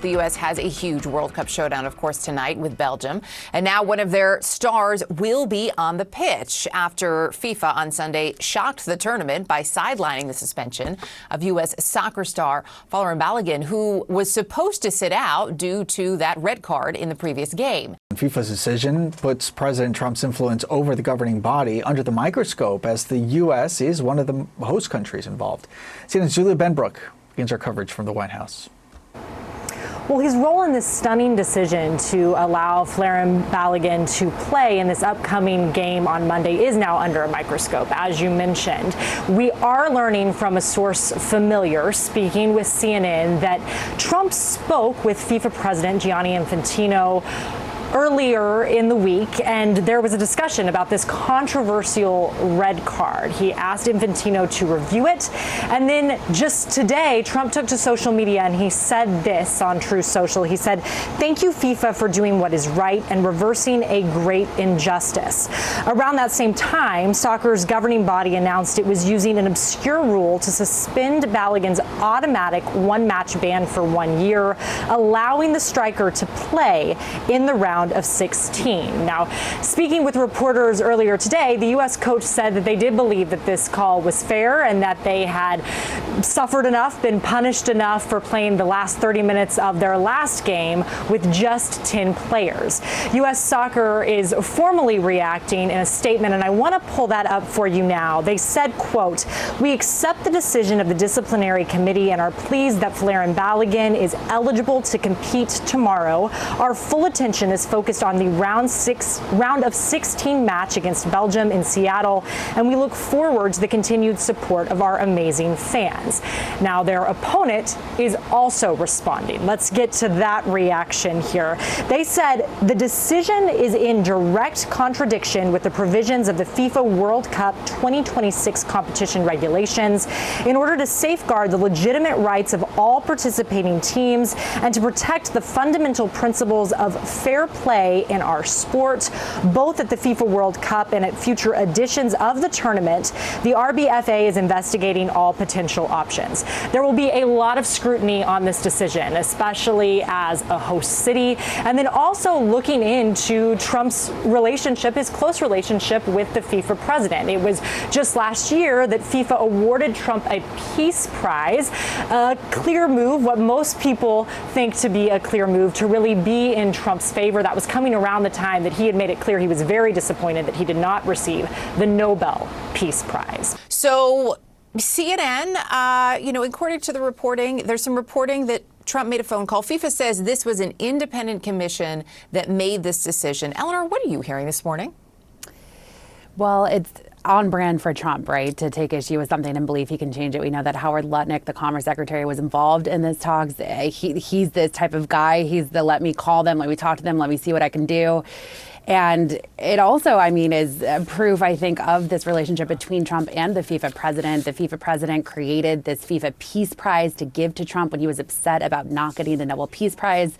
The U.S. has a huge World Cup showdown, of course, tonight with Belgium. And now one of their stars will be on the pitch after FIFA on Sunday shocked the tournament by sidelining the suspension of U.S. soccer star Folarin Balogun, who was supposed to sit out due to that red card in the previous game. FIFA's decision puts President Trump's influence over the governing body under the microscope as the U.S. is one of the host countries involved. CNN's Julia Benbrook begins our coverage from the White House. Well, his role in this stunning decision to allow Folarin Balogun to play in this upcoming game on Monday is now under a microscope, as you mentioned. We are learning from a source familiar, speaking with CNN, that Trump spoke with FIFA President Gianni Infantino earlier in the week, and there was a discussion about this controversial red card. He asked Infantino to review it, and then just today, Trump took to social media and he said this on Truth Social. He said, "Thank you, FIFA, for doing what is right and reversing a great injustice." Around that same time, soccer's governing body announced it was using an obscure rule to suspend Balogun's automatic one-match ban for 1 year, allowing the striker to play in the round of 16. Now, speaking with reporters earlier today, the U.S. coach said that they did believe that this call was fair and that they had suffered enough, been punished enough for playing the last 30 minutes of their last game with just 10 players. U.S. Soccer is formally reacting in a statement, and I want to pull that up for you now. They said, quote, "We accept the decision of the disciplinary committee and are pleased that Folarin Balogun is eligible to compete tomorrow. Our full attention is focused on the round of 16 match against Belgium in Seattle, and we look forward to the continued support of our amazing fans." Now, their opponent is also responding. Let's get to that reaction here. They said the decision is in direct contradiction with the provisions of the FIFA World Cup 2026 competition regulations in order to safeguard the legitimate rights of all participating teams and to protect the fundamental principles of fair play in our sport. Both at the FIFA World Cup and at future editions of the tournament, the RBFA is investigating all potential options. There will be a lot of scrutiny on this decision, especially as a host city, and then also looking into Trump's relationship, his close relationship with the FIFA president. It was just last year that FIFA awarded Trump a peace prize, a clear move, what most people think to be a clear move to really be in Trump's favor. That was coming around the time that he had made it clear he was very disappointed that he did not receive the Nobel Peace Prize. So CNN, according to the reporting, there's some reporting that Trump made a phone call. FIFA says this was an independent commission that made this decision. Eleanor, what are you hearing this morning? Well, it's on brand for Trump, right, to take issue with something and believe he can change it. We know that Howard Lutnick, the Commerce Secretary, was involved in this talks. He's this type of guy. He's the let me call them, let me talk to them, let me see what I can do. And it also, is proof, I think, of this relationship between Trump and the FIFA president. The FIFA president created this FIFA Peace Prize to give to Trump when he was upset about not getting the Nobel Peace Prize.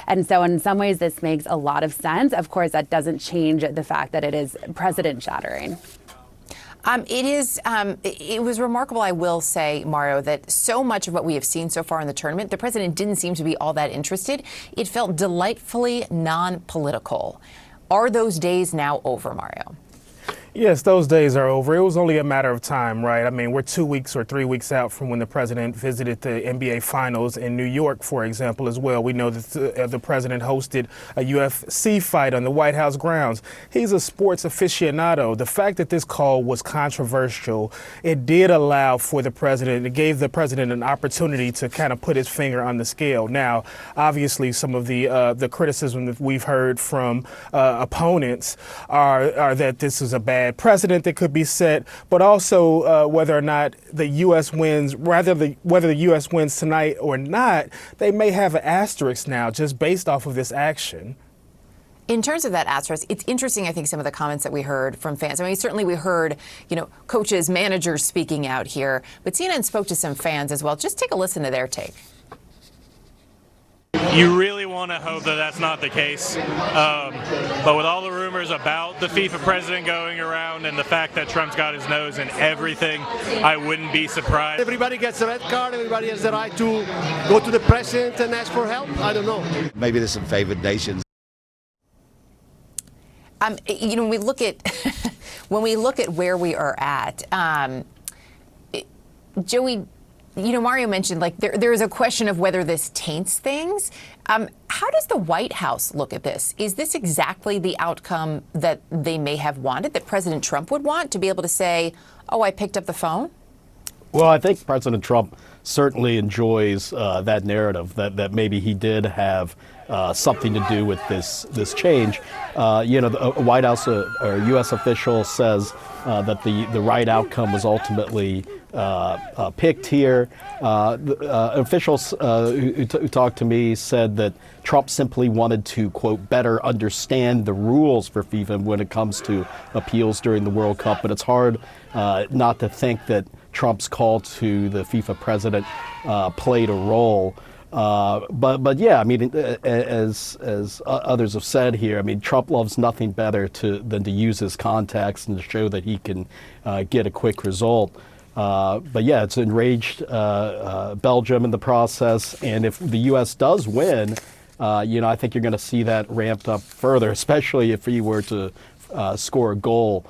And so in some ways, this makes a lot of sense. Of course, that doesn't change the fact that it is precedent shattering. It was remarkable, I will say, Mario, that so much of what we have seen so far in the tournament, the president didn't seem to be all that interested. It felt delightfully non-political. Are those days now over, Mario? Yes, those days are over. It was only a matter of time, right? We're 2 weeks or 3 weeks out from when the president visited the NBA Finals in New York, for example, as well. We know that the president hosted a UFC fight on the White House grounds. He's a sports aficionado. The fact that this call was controversial, it did allow for the president, it gave the president an opportunity to kind of put his finger on the scale. Now, obviously, some of the criticism that we've heard from opponents are that this is a bad precedent that could be set, but also whether or not the U.S. wins, whether the U.S. wins tonight or not, they may have an asterisk now just based off of this action. In terms of that asterisk, it's interesting, I think, some of the comments that we heard from fans. Certainly we heard, coaches, managers speaking out here, but CNN spoke to some fans as well. Just take a listen to their take. You really want want to hope that that's not the case. But with all the rumors about the FIFA president going around and the fact that Trump's got his nose in everything, I wouldn't be surprised. Everybody gets a red card. Everybody has the right to go to the president and ask for help. I don't know. Maybe there's some favored nations. When we look at where we are at, Joey, Mario mentioned there is a question of whether this taints things. How does the White House look at this? Is this exactly the outcome that they may have wanted, that President Trump would want, to be able to say, "Oh, I picked up the phone"? Well, I think President Trump certainly enjoys that narrative that maybe he did have something to do with this change. The White House or U.S. official says that the right outcome was ultimately picked here. Officials who talked to me said that Trump simply wanted to, quote, better understand the rules for FIFA when it comes to appeals during the World Cup. But it's hard not to think that Trump's call to the FIFA president played a role. But yeah, I mean, as others have said here, I mean, Trump loves nothing better than to use his contacts and to show that he can get a quick result. But yeah, it's enraged Belgium in the process, and if the U.S. does win, I think you're going to see that ramped up further, especially if he were to score a goal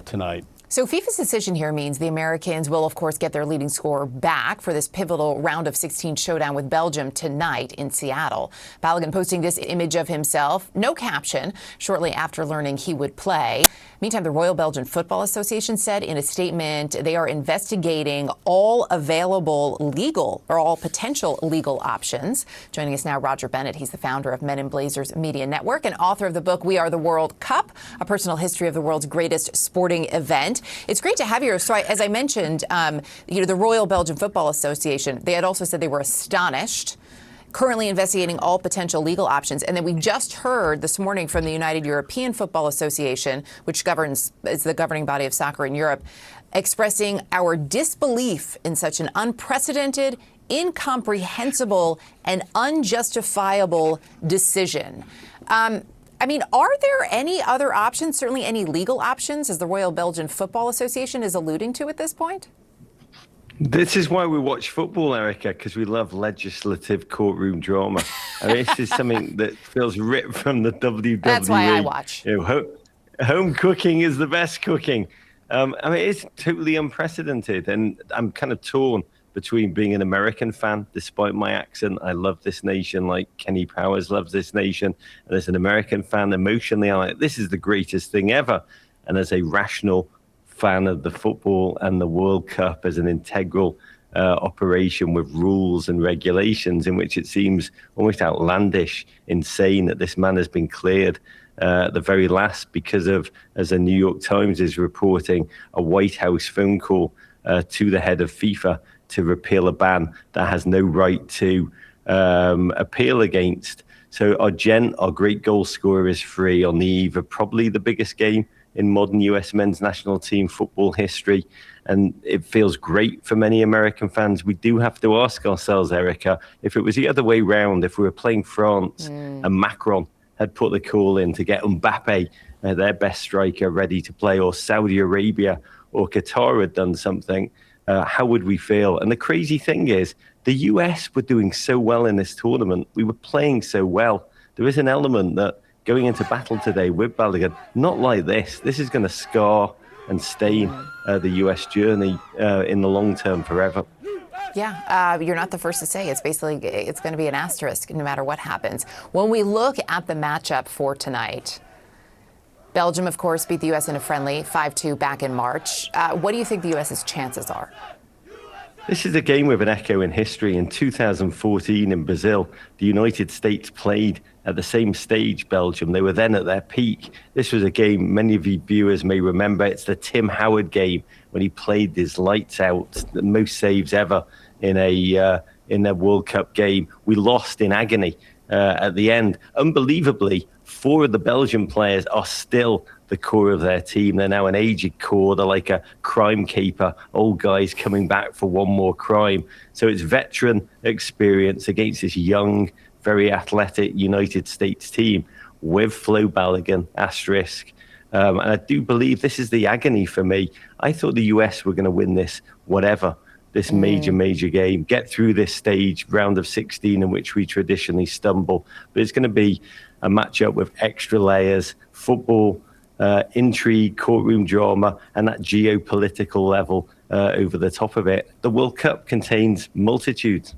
tonight. So FIFA's decision here means the Americans will, of course, get their leading scorer back for this pivotal round of 16 showdown with Belgium tonight in Seattle. Balogun posting this image of himself, no caption, shortly after learning he would play. Meantime, the Royal Belgian Football Association said in a statement they are investigating all available legal or all potential legal options. Joining us now, Roger Bennett. He's the founder of Men in Blazers Media Network and author of the book We Are the World Cup, a personal history of the world's greatest sporting event. It's great to have you here. So as I mentioned, the Royal Belgian Football Association, they had also said they were astonished, currently investigating all potential legal options. And then we just heard this morning from the United European Football Association, which is the governing body of soccer in Europe, expressing our disbelief in such an unprecedented, incomprehensible, and unjustifiable decision. Are there any other options, certainly any legal options, as the Royal Belgian Football Association is alluding to at this point? This is why we watch football, Erica, because we love legislative courtroom drama. This is something that feels ripped from the WWE. That's why I watch. Home cooking is the best cooking. It's totally unprecedented, and I'm kind of torn between being an American fan, despite my accent. I love this nation like Kenny Powers loves this nation. And as an American fan, emotionally, I'm like, this is the greatest thing ever. And as a rational fan of the football and the World Cup as an integral operation with rules and regulations in which it seems almost outlandish, insane that this man has been cleared at the very last because of, as the New York Times is reporting, a White House phone call to the head of FIFA to repeal a ban that has no right to appeal against. So our great goal scorer is free on the eve of probably the biggest game in modern US men's national team football history. And it feels great for many American fans. We do have to ask ourselves, Erica, if it was the other way round, if we were playing France and Macron had put the call in to get Mbappe, their best striker, ready to play, or Saudi Arabia or Qatar had done something, how would we feel? And the crazy thing is, the US were doing so well in this tournament. We were playing so well. There is an element that going into battle today with Balogun, not like this. This is going to scar and stain the US journey in the long term forever. Yeah, you're not the first to say it's going to be an asterisk no matter what happens. When we look at the matchup for tonight, Belgium, of course, beat the U.S. in a friendly 5-2 back in March. What do you think the U.S.'s chances are? This is a game with an echo in history. In 2014 in Brazil, the United States played at the same stage Belgium. They were then at their peak. This was a game many of you viewers may remember. It's the Tim Howard game when he played his lights out, the most saves ever in a World Cup game. We lost in agony at the end. Unbelievably, 4 of the Belgian players are still the core of their team. They're now an aged core. They're like a crime caper, old guys coming back for one more crime. So it's veteran experience against this young, very athletic United States team with Flo Balogun, asterisk. And I do believe this is the agony for me. I thought the US were going to win this, whatever, this major game, get through this stage, round of 16, in which we traditionally stumble. But it's going to be a matchup with extra layers, football, intrigue, courtroom drama, and that geopolitical level over the top of it. The World Cup contains multitudes.